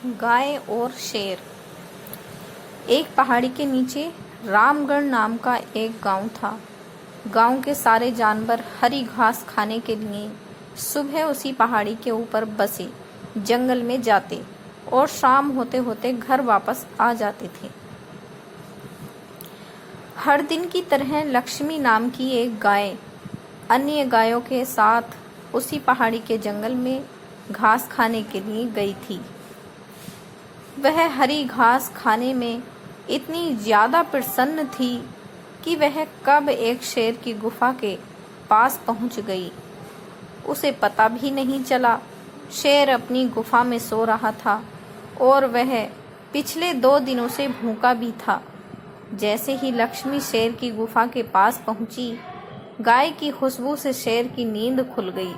गाय और शेर। एक पहाड़ी के नीचे रामगढ़ नाम का एक गांव था। गांव के सारे जानवर हरी घास खाने के लिए सुबह उसी पहाड़ी के ऊपर बसे जंगल में जाते और शाम होते होते घर वापस आ जाते थे। हर दिन की तरह लक्ष्मी नाम की एक गाय अन्य गायों के साथ उसी पहाड़ी के जंगल में घास खाने के लिए गई थी। वह हरी घास खाने में इतनी ज़्यादा प्रसन्न थी कि वह कब एक शेर की गुफा के पास पहुंच गई, उसे पता भी नहीं चला। शेर अपनी गुफा में सो रहा था और वह पिछले 2 दिनों से भूखा भी था। जैसे ही लक्ष्मी शेर की गुफा के पास पहुंची, गाय की खुशबू से शेर की नींद खुल गई।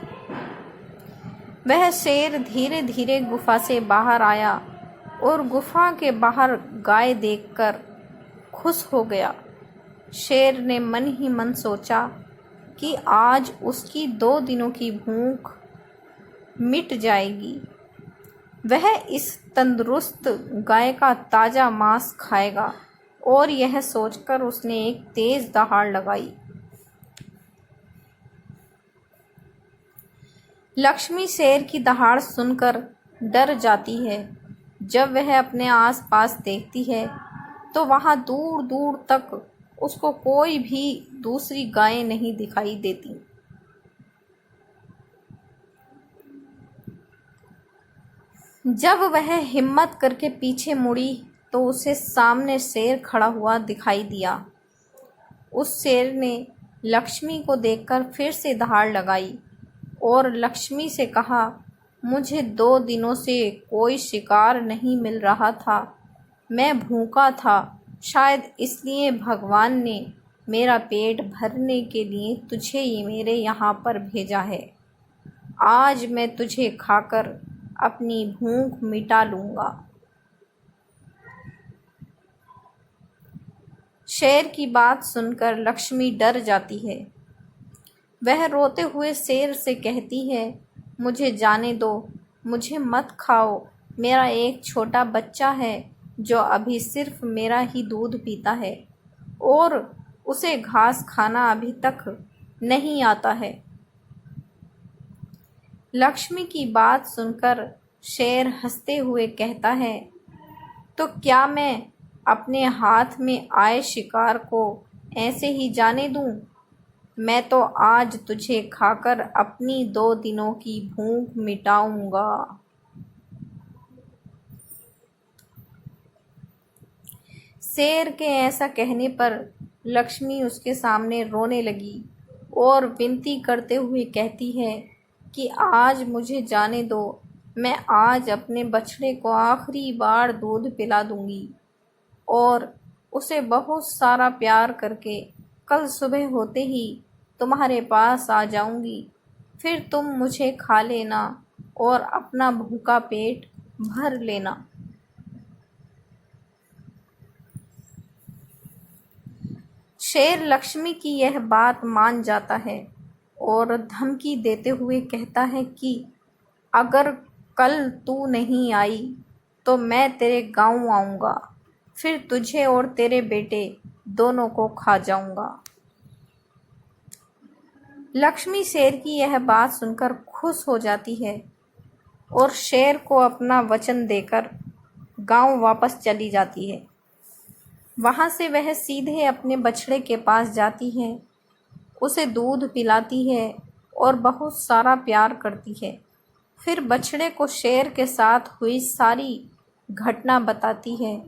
वह शेर धीरे धीरे गुफा से बाहर आया और गुफा के बाहर गाय देखकर खुश हो गया। शेर ने मन ही मन सोचा कि आज उसकी 2 दिनों की भूख मिट जाएगी। वह इस तंदुरुस्त गाय का ताज़ा मांस खाएगा और यह सोचकर उसने एक तेज दहाड़ लगाई। लक्ष्मी शेर की दहाड़ सुनकर डर जाती है। जब वह अपने आसपास देखती है तो वहां दूर दूर तक उसको कोई भी दूसरी गायें नहीं दिखाई देती। जब वह हिम्मत करके पीछे मुड़ी तो उसे सामने शेर खड़ा हुआ दिखाई दिया। उस शेर ने लक्ष्मी को देखकर फिर से दहाड़ लगाई और लक्ष्मी से कहा, मुझे 2 दिनों से कोई शिकार नहीं मिल रहा था। मैं भूखा था, शायद इसलिए भगवान ने मेरा पेट भरने के लिए तुझे मेरे यहाँ पर भेजा है। आज मैं तुझे खाकर अपनी भूख मिटा लूँगा। शेर की बात सुनकर लक्ष्मी डर जाती है। वह रोते हुए शेर से कहती है, मुझे जाने दो, मुझे मत खाओ। मेरा एक छोटा बच्चा है जो अभी सिर्फ मेरा ही दूध पीता है और उसे घास खाना अभी तक नहीं आता है। लक्ष्मी की बात सुनकर शेर हंसते हुए कहता है, तो क्या मैं अपने हाथ में आए शिकार को ऐसे ही जाने दूं? मैं तो आज तुझे खाकर अपनी 2 दिनों की भूख मिटाऊंगा। शेर के ऐसा कहने पर लक्ष्मी उसके सामने रोने लगी और विनती करते हुए कहती है कि आज मुझे जाने दो, मैं आज अपने बछड़े को आखिरी बार दूध पिला दूंगी और उसे बहुत सारा प्यार करके कल सुबह होते ही तुम्हारे पास आ जाऊंगी। फिर तुम मुझे खा लेना और अपना भूखा पेट भर लेना। शेर लक्ष्मी की यह बात मान जाता है और धमकी देते हुए कहता है कि अगर कल तू नहीं आई तो मैं तेरे गांव आऊँगा, फिर तुझे और तेरे बेटे दोनों को खा जाऊँगा। लक्ष्मी शेर की यह बात सुनकर खुश हो जाती है और शेर को अपना वचन देकर गांव वापस चली जाती है। वहाँ से वह सीधे अपने बछड़े के पास जाती है, उसे दूध पिलाती है और बहुत सारा प्यार करती है। फिर बछड़े को शेर के साथ हुई सारी घटना बताती है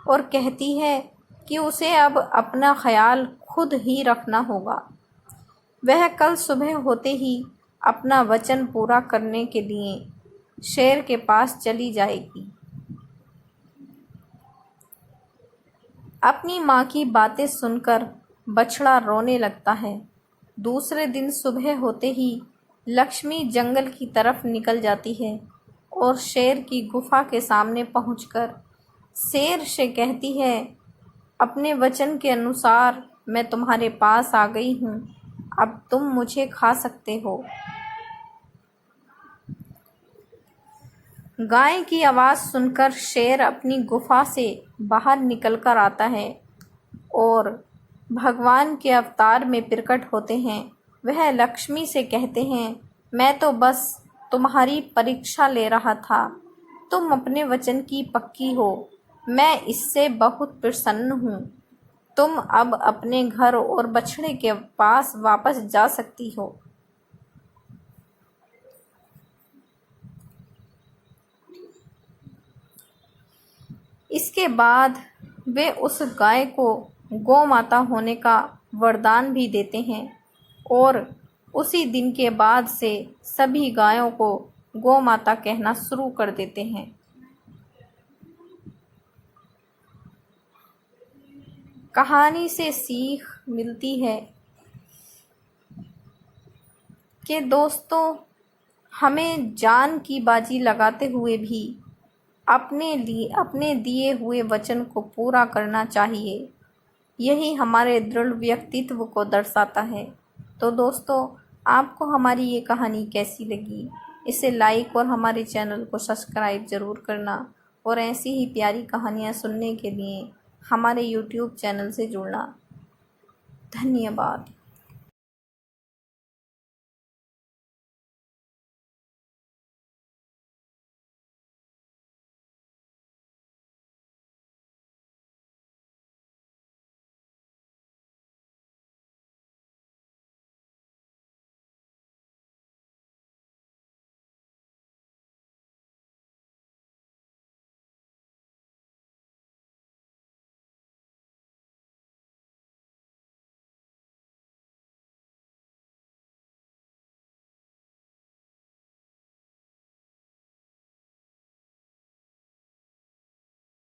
और कहती है कि उसे अब अपना ख्याल खुद ही रखना होगा। वह कल सुबह होते ही अपना वचन पूरा करने के लिए शेर के पास चली जाएगी। अपनी माँ की बातें सुनकर बछड़ा रोने लगता है। दूसरे दिन सुबह होते ही लक्ष्मी जंगल की तरफ निकल जाती है और शेर की गुफा के सामने पहुंचकर शेर से कहती है, अपने वचन के अनुसार मैं तुम्हारे पास आ गई हूँ, अब तुम मुझे खा सकते हो। गाय की आवाज़ सुनकर शेर अपनी गुफा से बाहर निकलकर आता है और भगवान के अवतार में प्रकट होते हैं। वह लक्ष्मी से कहते हैं, मैं तो बस तुम्हारी परीक्षा ले रहा था। तुम अपने वचन की पक्की हो, मैं इससे बहुत प्रसन्न हूँ। तुम अब अपने घर और बछड़े के पास वापस जा सकती हो। इसके बाद वे उस गाय को गौ माता होने का वरदान भी देते हैं और उसी दिन के बाद से सभी गायों को गौ माता कहना शुरू कर देते हैं। कहानी से सीख मिलती है कि दोस्तों, हमें जान की बाजी लगाते हुए भी अपने दिए हुए वचन को पूरा करना चाहिए। यही हमारे दृढ़ व्यक्तित्व को दर्शाता है। तो दोस्तों, आपको हमारी ये कहानी कैसी लगी? इसे लाइक और हमारे चैनल को सब्सक्राइब ज़रूर करना और ऐसी ही प्यारी कहानियाँ सुनने के लिए हमारे YouTube चैनल से जुड़ना। धन्यवाद।